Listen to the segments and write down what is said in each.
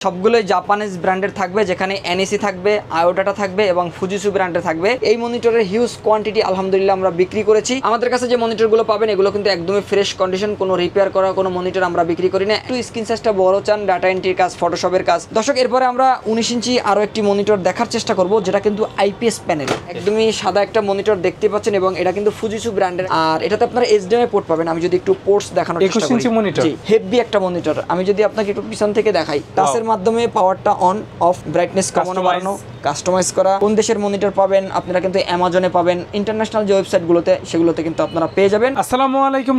সবগুলোই জাপানিজ ব্র্যান্ডের থাকবে, যেখানে এনএসি থাকবে, আয়োডাটা থাকবে এবং ফুজিসু ব্র্যান্ডের থাকবে। এই মনিটরের হিউজ কোয়ান্টিটি আলহামদুলিল্লাহ আমরা বিক্রি করেছি। আমাদের কাছে যে মনিটরগুলো পাবেন এগুলো কিন্তু একদমই ফ্রেশ কন্ডিশন, কোনো রিপেয়ার করা কোনো মনিটর আমরা বিক্রি করি না। একটু স্ক্রিন সাইজটা বড় চান, ডাটা এন্ট্রির কাজ, ফটোশপের কাজ। দর্শক, এরপরে আমরা 19 ইঞ্চি আরো একটি মনিটর দেখার চেষ্টা করব, যেটা কিন্তু আইপিএস প্যানেল, একদমই সাদা একটা মনিটর দেখতে পাচ্ছেন এবং এটা কিন্তু ফুজিসু ব্র্যান্ডের। আর এটাতে আপনারা এইচডিএমআই পোর্ট পাবেন। আমি যদি একটু পোর্টস দেখানোর চেষ্টা করি, 21 ইঞ্চি মনিটর, জি হেভি একটা মনিটর। আমি যদি আপনাকে একটু পিছন থেকে দেখাই, টাচের মাধ্যমে পাওয়ারটা অন অফ, ব্রাইটনেস কমানো বাড়ানো, কাস্টমাইজ করা। কোন দেশের মনিটর পাবেন আপনারা কিন্তু অ্যামাজনে পাবেন, ইন্টারন্যাশনাল যে ওয়েবসাইটগুলোতে সেগুলোতে কিন্তু আপনারা পেয়ে যাবেন। আসসালামু আলাইকুম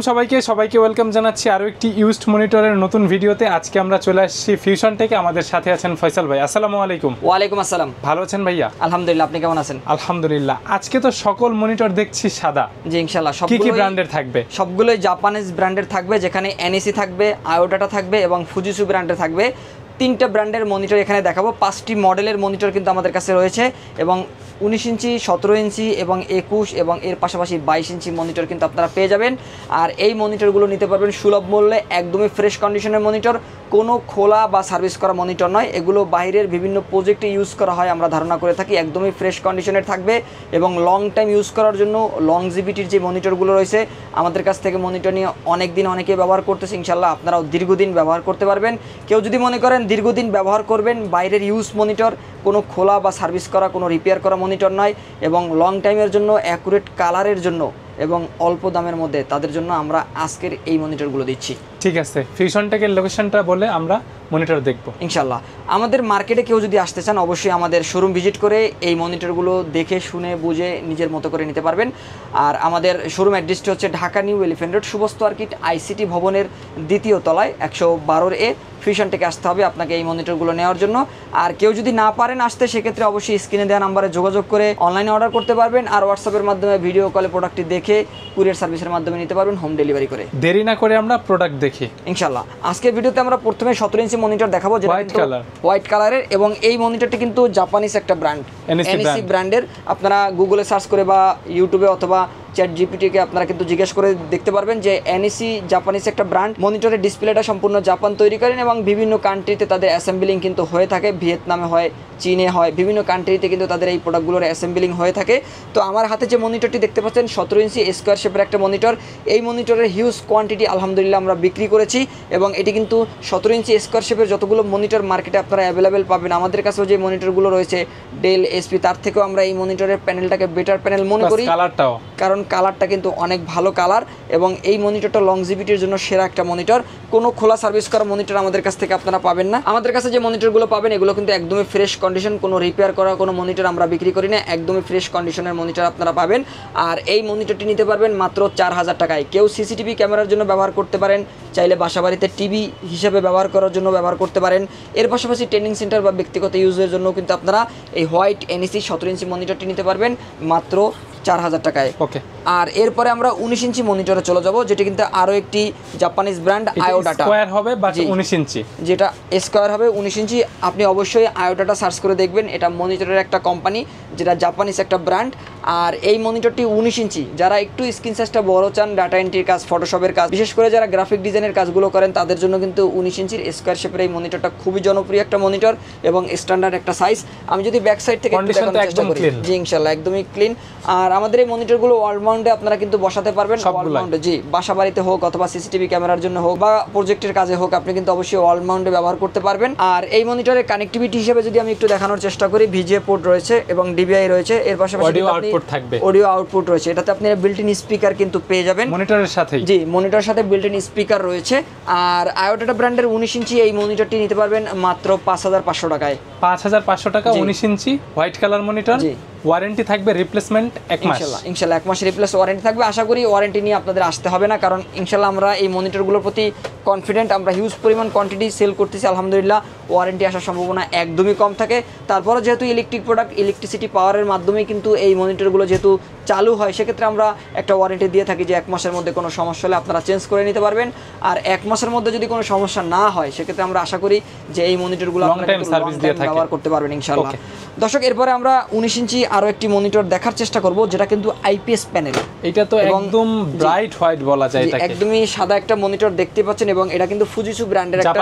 সবাইকে ওয়েলকাম জানাচ্ছি আরো একটি ইউজড মনিটরের নতুন ভিডিওতে। আজকে আমরা চলে আসছি ফিউশন থেকে। আমাদের সাথে আছেন ফয়সাল ভাই। আসসালামু আলাইকুম। ওয়ালাইকুম আসসালাম। ভালো আছেন ভাইয়া? আলহামদুলিল্লাহ, আপনি কেমন আছেন? আলহামদুলিল্লাহ। আজকে তো সকল মনিটর দেখছি সাদা। জি ইনশাআল্লাহ। কি কি ব্র্যান্ডের থাকবে? সবগুলোই জাপানিজ ব্র্যান্ডের থাকবে, যেখানে এনএসি থাকবে, আয়োডাটা থাকবে এবং ফুজিসু ব্র্যান্ডের থাকবে। 3টা ব্র্যান্ডের মনিটর এখানে দেখাবো। 5টি মডেলের মনিটর কিন্তু আমাদের কাছে রয়েছে এবং 19 ইঞ্চি, 17 ইঞ্চি এবং 21 এবং এর পাশাপাশি 22 ইঞ্চি মনিটর কিন্তু আপনারা পেয়ে যাবেন। আর এই মনিটরগুলো নিতে পারবেন সুলভ মূল্যে, একদমই ফ্রেশ কন্ডিশনের মনিটর, কোনো খোলা বা সার্ভিস করা মনিটর নয়। এগুলো বাইরের বিভিন্ন প্রজেক্টে ইউজ করা হয় আমরা ধারণা করে থাকি। একদমই ফ্রেশ কন্ডিশনের থাকবে এবং লং টাইম ইউজ করার জন্য লংজিভিটির যে মনিটরগুলো রয়েছে আমাদের কাছ থেকে মনিটর নিয়ে অনেক দিন অনেকে ব্যবহার করতেছে। ইনশাল্লাহ আপনারাও দীর্ঘদিন ব্যবহার করতে পারবেন। কেউ যদি মনে করেন দীর্ঘদিন ব্যবহার করবেন, বাইরের ইউজ মনিটর, কোনো খোলা বা সার্ভিস করা কোনো রিপেয়ার করা মনিটর নয় এবং লং টাইমের জন্য, অ্যাকুরেট কালারের জন্য এবং অল্প দামের মধ্যে, তাদের জন্য আমরা আজকের এই মনিটরগুলো দিচ্ছি। ঠিক আছে, ফিউশন টেকের লোকেশনটা বলে আমরা মনিটর দেখব ইনশাল্লাহ। আমাদের মার্কেটে কেউ যদি আসতে চান অবশ্যই আমাদের শোরুম ভিজিট করে এই মনিটরগুলো দেখে শুনে বুঝে নিজের মতো করে নিতে পারবেন। আর আমাদের শোরুম অ্যাড্রেসটি হচ্ছে Dhaka New Elephant road, শুভস্ত আর্কিট ICT ভবনের 2য় তলায় 112A। ফিউশন টেকে আসতে হবে আপনাকে এই মনিটরগুলো নেওয়ার জন্য। আর কেউ যদি না পারেন আসতে, সেক্ষেত্রে অবশ্যই স্ক্রিনে দেওয়া নাম্বারে যোগাযোগ করে অনলাইনে অর্ডার করতে পারবেন। আর হোয়াটসঅ্যাপের মাধ্যমে ভিডিও কলে প্রোডাক্টটি দেখে কুরিয়ার সার্ভিসের মাধ্যমে নিতে পারবেন, হোম ডেলিভারি করে। দেরি না করে আমরা প্রোডাক্ট দেখি ইনশাল্লাহ। আজকের ভিডিওতে আমরা প্রথমে 17 ইঞ্চি মনিটর দেখাবো, যেটা হোয়াইট কালারের এবং এই মনিটরটি কিন্তু জাপানিজ একটা ব্র্যান্ড, এনএসি ব্র্যান্ডের। আপনারা গুগলে সার্চ করে বা ইউটিউবে অথবা চ্যাট জিপিটিকে আপনারা কিন্তু জিজ্ঞেস করে দেখতে পারবেন যে এনএসি জাপানিজ একটা ব্র্যান্ড। মনিটরের ডিসপ্লেটা সম্পূর্ণ জাপান তৈরি করেন এবং বিভিন্ন কান্ট্রিতে তাদের অ্যাসেম্বলিং কিন্তু হয়ে থাকে। ভিয়েতনামে হয়, চীনে হয়, বিভিন্ন কান্ট্রিতে কিন্তু তাদের এই প্রোডাক্টগুলোর অ্যাসেম্বলিং হয়ে থাকে। তো আমার হাতে যে মনিটরটি দেখতে পাচ্ছেন 17 ইঞ্চি স্কোয়ার শেপের একটা মনিটর। এই মনিটরের হিউজ কোয়ান্টিটি আলহামদুলিল্লাহ আমরা বিক্রি করেছি এবং এটি কিন্তু 17 ইঞ্চি স্কোয়ার শেপের যতগুলো মনিটর মার্কেটে আপনারা অ্যাভেলেবেল পাবেন, আমাদের কাছেও যে মনিটরগুলো রয়েছে ডেল, এসপি, তার থেকেও আমরা এই মনিটরের প্যানেলটাকে বেটার প্যানেল মনে করি। কারণ কালারটা কিন্তু অনেক ভালো কালার এবং এই মনিটরটা লংজিভিটির জন্য সেরা একটা মনিটর। কোনো খোলা সার্ভিস করা মনিটর আমাদের কাছ থেকে আপনারা পাবেন না। আমাদের কাছে যে মনিটরগুলো পাবেন এগুলো কিন্তু একদমই ফ্রেশ কন্ডিশন, কোনো রিপেয়ার করা কোনো মনিটর আমরা বিক্রি করি না। একদমই ফ্রেশ কন্ডিশনের মনিটর আপনারা পাবেন। আর এই মনিটরটি নিতে পারবেন মাত্র 4000 টাকায়। কেউ সিসিটিভি ক্যামেরার জন্য ব্যবহার করতে পারেন, চাইলে বাসাবাড়িতে টিভি হিসেবে ব্যবহার করার জন্য ব্যবহার করতে পারেন। এর পাশাপাশি ট্রেনিং সেন্টার বা ব্যক্তিগত ইউজের জন্য কিন্তু আপনারা এই হোয়াইট এনএসি 17 ইঞ্চি মনিটরটি নিতে পারবেন মাত্র 4000 টাকায়। ওকে। আর এরপরে আমরা 19 ইঞ্চি মনিটরে চলে যাব, যেটা কিন্তু আরো একটি জাপানিজ ব্র্যান্ড, আয়োডাটা। স্কয়ার হবে বা 19 ইঞ্চি, যেটা স্কয়ার হবে 19 ইঞ্চি। আপনি অবশ্যই আয়োডাটা সার্চ করে দেখবেন, এটা মনিটরের একটা কোম্পানি, যেটা জাপানিজ একটা ব্র্যান্ড। আর এই মনিটরটি 19 ইঞ্চি। যারা একটু স্ক্রিন সাইজটা বড় চান, ডাটা এন্ট্রির কাজ, ফটোশপের কাজ, বিশেষ করে যারা গ্রাফিক ডিজাইনের কাজগুলো করেন তাদের জন্য কিন্তু 19 ইঞ্চির স্কয়ার শেপের এই মনিটরটা খুবই জনপ্রিয় একটা মনিটর এবং স্ট্যান্ডার্ড একটা সাইজ। আমি যদি ব্যাক সাইড থেকে দেখানোর চেষ্টা করি, জি ইনশাআল্লাহ একদমই ক্লিন। আর আমাদের এই মনিটরগুলো অলরাউন্ডে আপনারা কিন্তু বসাতে পারবেন, অলরাউন্ডে, জি বাসা বাড়িতে হোক অথবা সিসিটিভি ক্যামেরার জন্য হোক বা প্রজেক্টের কাজে হোক, আপনি কিন্তু অবশ্যই অলরাউন্ডে ব্যবহার করতে পারবেন। আর এই মনিটরের কানেক্টিভিটি হিসেবে যদি আমি একটু দেখানোর চেষ্টা করি, ভিজিএ পোর্ট রয়েছে এবং ডিবিআই রয়েছে। এর পাশাপাশি অডিও আউটপুট রয়েছে। এটাতে আপনি বিল্ট ইন স্পিকার কিন্তু পেয়ে যাবেন মনিটরের সাথে। জি, মনিটরের সাথে বিল্ট ইন স্পিকার রয়েছে। আর আয়োডাটা ব্র্যান্ডের 19 ইঞ্চি এই মনিটরটি নিতে পারবেন মাত্র 5500 টাকায়। 5500 টাকা 19 ইঞ্চি হোয়াইট কালার মনিটর। ওয়ারেন্টি থাকবে, রিপ্লেসমেন্ট 1 মাস। ইনশাআল্লাহ 1 মাস রিপ্লেস ওয়ারেন্টি থাকবে। আশা করি ওয়ারেন্টি নিয়ে আপনাদের আসতে হবে না, কারণ ইনশাআল্লাহ আমরা এই মনিটরগুলোর প্রতি কনফিডেন্ট। আমরা হিউজ পরিমাণ কোয়ান্টিটি সেল করতেছি আলহামদুলিল্লাহ। ওয়ারেন্টি আসার সম্ভাবনা একদমই কম থাকে। তারপরে যেহেতু ইলেকট্রিক প্রোডাক্ট, ইলেকট্রিসিটি পাওয়ারের মাধ্যমে কিন্তু এই মনিটরগুলো যেহেতু চালু হয়, সেক্ষেত্রে আমরা একটা ওয়ারেন্টি দিয়ে থাকি যে 1 মাসের মধ্যে কোনো সমস্যা হলে আপনারা চেঞ্জ করে নিতে পারবেন। আর 1 মাসের মধ্যে যদি কোনো সমস্যা না হয়, সেক্ষেত্রে আমরা আশা করি যে এই মনিটরগুলো আপনারা ব্যবহার করতে পারবেন ইনশাআল্লাহ। দর্শক, এরপরে আমরা 19 ইঞ্চি আরো একটি মনিটর দেখার চেষ্টা করব, যেটা কিন্তু আইপিএস প্যানেল। এটা তো একদম ব্রাইট হোয়াইট বলা যায় এটাকে, একদমই সাদা একটা মনিটর দেখতে পাচ্ছেন, এবং এটা কিন্তু ফুজিসু ব্র্যান্ডের একটা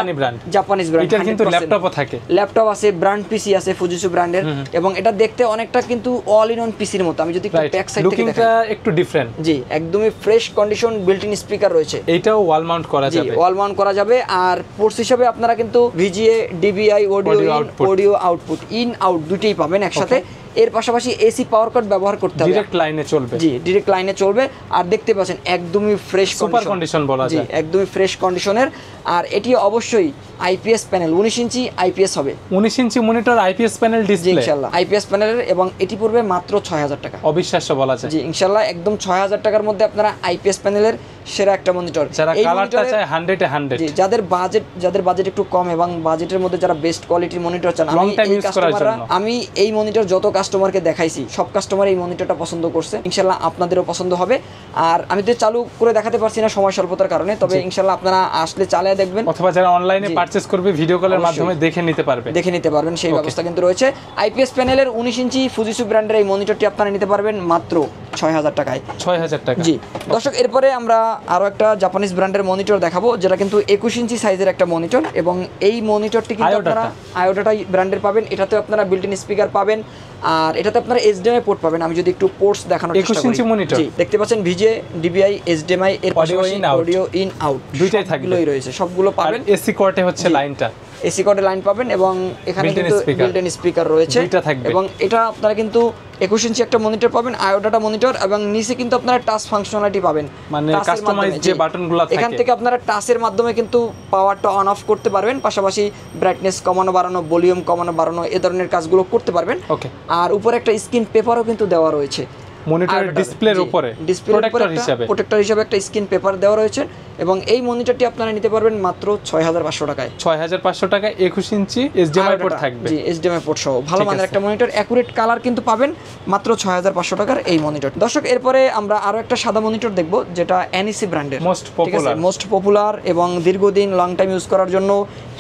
জাপানিজ ব্র্যান্ড। এটা কিন্তু ল্যাপটপও থাকে, ল্যাপটপ আছে, ব্র্যান্ড পিসি আছে ফুজিসু ব্র্যান্ডের, এবং এটা দেখতে অনেকটা কিন্তু অল ইন অন পিসির মতো। আমি যদি একটু ব্যাক সাইড থেকে দেখাই, একটু ডিফারেন্ট। জি, একদমই fresh condition built in speaker রয়েছে। এটাও ওয়াল মাউন্ট করা যাবে, ওয়াল মাউন্ট করা যাবে। আর পোর্টস হিসেবে আপনারা কিন্তু VGA, DVI, audio output, in out দুটেই পাবেন একসাথে। এর পাশাপাশি এসি পাওয়ার কার্ড ব্যবহার করতে হবে, ডাইরেক্ট লাইনে চলবে। জি, ডাইরেক্ট লাইনে চলবে। আর দেখতে পাচ্ছেন একদমই ফ্রেশ সুপার কন্ডিশন বলা যায়, একদমই ফ্রেশ কন্ডিশনের। আর এটি অবশ্যই আইপিএস প্যানেল, 19 ইঞ্চি আইপিএস হবে। 19 inch monitor, IPS panel display, ইনশাআল্লাহ আইপিএস প্যানেলের, এবং এটি পড়বে মাত্র 6000 টাকা। অবিশ্বাস্য বলা যায়। জি, ইনশাআল্লাহ একদম 6000 টাকার মধ্যে আপনারা আইপিএস প্যানেলের সেরা একটা মনিটর। যারা কালারটা চায় 100 এ 100, জি, যাদের বাজেট একটু কম এবং বাজেটের মধ্যে যারা বেস্ট কোয়ালিটির মনিটর চান, আমি এই মনিটর যত কাস্টমারকে দেখাইছি সব কাস্টমার এই মনিটরটা পছন্দ করছে। ইনশাআল্লাহ আপনাদেরও পছন্দ হবে। আর আমি তো চালু করে দেখাতে পারছি না সময় স্বল্পতার কারণে, তবে ইনশাআল্লাহ আপনারা আসলে চালিয়ে দেখবেন, অথবা যারা অনলাইনে পারচেজ করবে ভিডিও কলের মাধ্যমে দেখে নিতে পারবেন, সেই ব্যবস্থা কিন্তু রয়েছে। আইপিএস প্যানেলের 19 ইঞ্চি ফুজিসু ব্র্যান্ডের এই মনিটরটি আপনারা নিতে পারবেন মাত্র 6000 টাকায়। 6000 টাকা। জি দর্শক, এরপরে আমরা আরো একটা জাপানিজ ব্র্যান্ডের মনিটর দেখাবো, যেটা কিন্তু 21 ইঞ্চি সাইজের একটা মনিটর, এবং এই মনিটরটি কিন্তু আপনারা আয়োডাটা ব্র্যান্ডের পাবেন। এটাতে আপনারা বিল্ট ইন স্পিকার পাবেন, আর এটাতে আপনারা এইচডিএমআই পোর্ট পাবেন। আমি যদি একটু পোর্টস দেখানোর চেষ্টা করি, 21 ইঞ্চি মনিটর, জি দেখতে পাচ্ছেন ভিজে, ডিবিআই, এইচডিএমআই, এর পাশাপাশি অডিও ইন আউট দুইটাই থাকবে, রয়েছে, সবগুলো পাবেন। এসি কোর্টে হচ্ছে লাইনটা, এসি কোডের লাইন পাবেন, এবং এখানে কিন্তু বিল্ট ইন স্পিকার রয়েছে, এবং এটা আপনারা কিন্তু 21 ইঞ্চি একটা মনিটর পাবেন, আয়োডাটা মনিটর, এবং নিচে কিন্তু আপনারা টাচ ফাংশনালিটি পাবেন, মানে কাস্টমাইজ যে বাটনগুলো থাকে, এখান থেকে আপনারা টাচের মাধ্যমে কিন্তু পাওয়ারটা অন অফ করতে পারবেন, পাশাপাশি ব্রাইটনেস কমানো বাড়ানো, ভলিউম কমানো বাড়ানো, এই ধরনের কাজগুলো করতে পারবেন। ওকে, আর উপরে একটা স্ক্রিন পেপারও কিন্তু দেওয়া রয়েছে মনিটরের ডিসপ্লের উপরে, প্রোটেক্টর হিসেবে একটা স্ক্রিন পেপার দেওয়া রয়েছে, এবং এই মনিটরটি আপনারা নিতে পারবেন মাত্র 6500 টাকায়। 6500 টাকায় 21 ইঞ্চি এইচডিএমআই পোর্ট থাকবে, জি এইচডিএমআই পোর্ট সহ ভালো মানের একটা মনিটর, অ্যাকুরেট কালার কিন্তু পাবেন মাত্র 6500 টাকার এই মনিটর। দর্শক, এরপরে আমরা আরো একটা সাদা মনিটর দেখব, যেটা এনইসি ব্র্যান্ডের মোস্ট পপুলার এবং দীর্ঘদিন লং টাইম ইউজ করার জন্য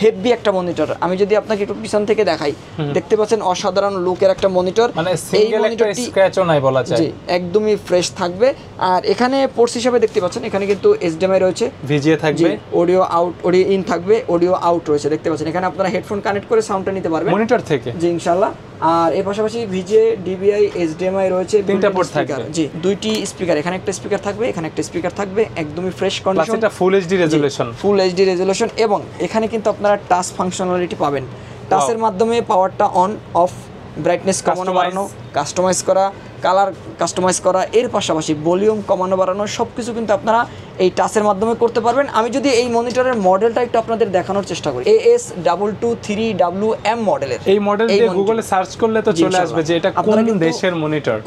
হেভি একটা মনিটর। আমি যদি আপনাকে একটু পিছন থেকে দেখাই, দেখতে পাচ্ছেন অসাধারণ লুকের একটা মনিটর, মানে সিঙ্গেল একটা স্ক্র্যাচও নাই বলা যায়, জি একদমই ফ্রেশ থাকবে। আর এখানে পোর্টস হিসেবে দেখতে পাচ্ছেন, এখানে কিন্তু এইচডিএমআই রয়েছে, ভিজিএ থাকবে, অডিও আউট, অডিও ইন থাকবে, অডিও আউট রয়েছে, দেখতে পাচ্ছেন। এখানে আপনারা হেডফোন কানেক্ট করে সাউন্ডটা নিতে পারবেন মনিটর থেকে, জি ইনশাআল্লাহ। আর এর পাশাপাশি ভিজিএ, ডিবিআই, এইচডিএমআই রয়েছে, তিনটা পোর্ট থাকবে, জি দুইটি স্পিকার, এখানে একটা স্পিকার থাকবে, এখানে একটা স্পিকার থাকবে, একদমই ফ্রেশ কন্ডিশন, এটা ফুল এইচডি রেজোলিউশন, এবং এখানে কিন্তু আপনারা টাচ ফাংশনালিটি পাবেন, টাচের মাধ্যমে পাওয়ারটা অন অফ, ব্রাইটনেস কমানো বাড়ানো, কাস্টমাইজ করা, কালার কাস্টমাইজ করা, এর পাশাপাশি ভলিউম কমানো বাড়ানো সবকিছু কিন্তু আপনারা এই টাচের মাধ্যমে করতে পারবেন। আমি যদি এই মনিটরের মডেলটা একটু আপনাদের দেখানোর চেষ্টা করি, AS223WM মডেলের, এই মডেল দিয়ে গুগলে সার্চ করলে তো চলে আসবে যে এটা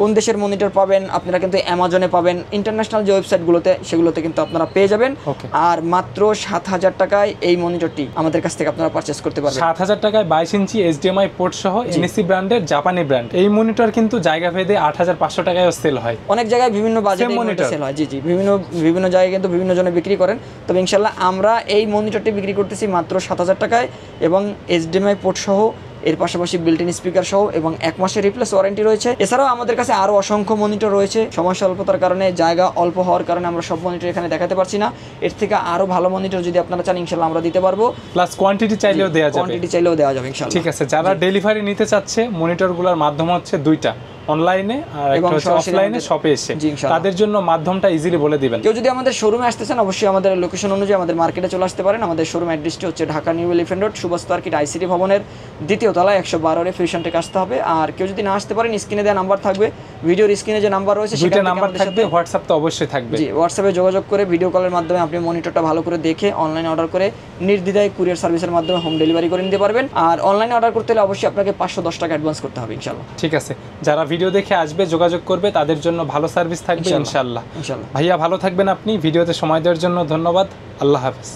কোন দেশের মনিটর পাবেন। আপনারা কিন্তু অ্যামাজনে পাবেন, ইন্টারন্যাশনাল যে ওয়েবসাইটগুলোতে, সেগুলোতে কিন্তু আপনারা পেয়ে যাবেন। আর মাত্র 7000 টাকায় এই মনিটরটি আমাদের কাছ থেকে আপনারা পারচেজ করতে পারবেন। 7000 টাকায় 22 ইঞ্চি এইচডিএমআই পোর্ট সহ এনইসি ব্র্যান্ডের, জাপানি ব্র্যান্ড। এই মনিটর কিন্তু জায়গা ভেদে 8500 টাকায়ও সেল হয়, অনেক জায়গায় বিভিন্ন বাজেটে মনিটর সেল হয়, জি বিভিন্ন জায়গায় কিন্তু বিভিন্ন জনে বিক্রি করেন। তবে ইনশাআল্লাহ আমরা এই মনিটরটি বিক্রি করতেছি মাত্র 7000 টাকায়, এবং এইচডিএমআই পোর্ট সহ, এর পাশাপাশি বিল্ট ইন স্পিকার সহ, এবং 1 মাসের রিপ্লেস ওয়ারেন্টি রয়েছে। এছাড়াও আমাদের কাছে আরো অসংখ্য মনিটর রয়েছে, সময় স্বল্পতার কারণে, জায়গা অল্প হওয়ার কারণে আমরা সব মনিটর এখানে দেখাতে পারছি না। এর থেকে আরো ভালো মনিটর যদি আপনারা চান, ইনশাআল্লাহ আমরা দিতে পারবো, প্লাস কোয়ান্টিটি চাইলেও দেওয়া যাবে, ইনশাআল্লাহ। ঠিক আছে, যারা ডেলিভারি নিতে চাচ্ছে, মনিটরগুলোর মাধ্যম হচ্ছে দুইটা, অনলাইনে আর একটা হচ্ছে অফলাইনে শপে এসে, তাদের জন্য মাধ্যমটা ইজিলি বলে দিবেন। কেউ যদি আমাদের শোরুমে আসতে চান, অবশ্যই আমাদের লোকেশন অনুযায়ী আমাদের মার্কেটে চলে আসতে পারেন। আমাদের শোরুম অ্যাড্রেসটি হচ্ছে Dhaka New Elephant Road, Subhash Market, ICT ভবনের 2য় তলায় 112 ফিউশন টেক আসতে হবে। আর কেউ যদি না আসতে পারেন, স্ক্রিনে দেওয়া নাম্বার থাকবে, ভিডিওর স্ক্রিনে যে নাম্বার রয়েছে সেটা নাম্বার থাকবে, হোয়াটসঅ্যাপ তো অবশ্যই থাকবে, জি হোয়াটসঅ্যাপে যোগাযোগ করে ভিডিও কলের মাধ্যমে আপনি মনিটরটা ভালো করে দেখে অনলাইনে অর্ডার করে নির্দ্বিধায় কুরিয়ার সার্ভিসের মাধ্যমে হোম ডেলিভারি করে নিতে পারবেন। আর অনলাইনে অর্ডার করতে হলে অবশ্যই আপনাকে 510 টাকা অ্যাডভান্স করতে হবে, ইনশাআল্লাহ। ঠিক আছে, যারা ভিডিও দেখে আসবে, যোগাযোগ করবে, তাদের জন্য ভালো সার্ভিস থাকবে ইনশাআল্লাহ। ভাইয়া ভালো থাকবেন আপনি, ভিডিওতে সময় দেওয়ার জন্য ধন্যবাদ। আল্লাহ হাফেজ।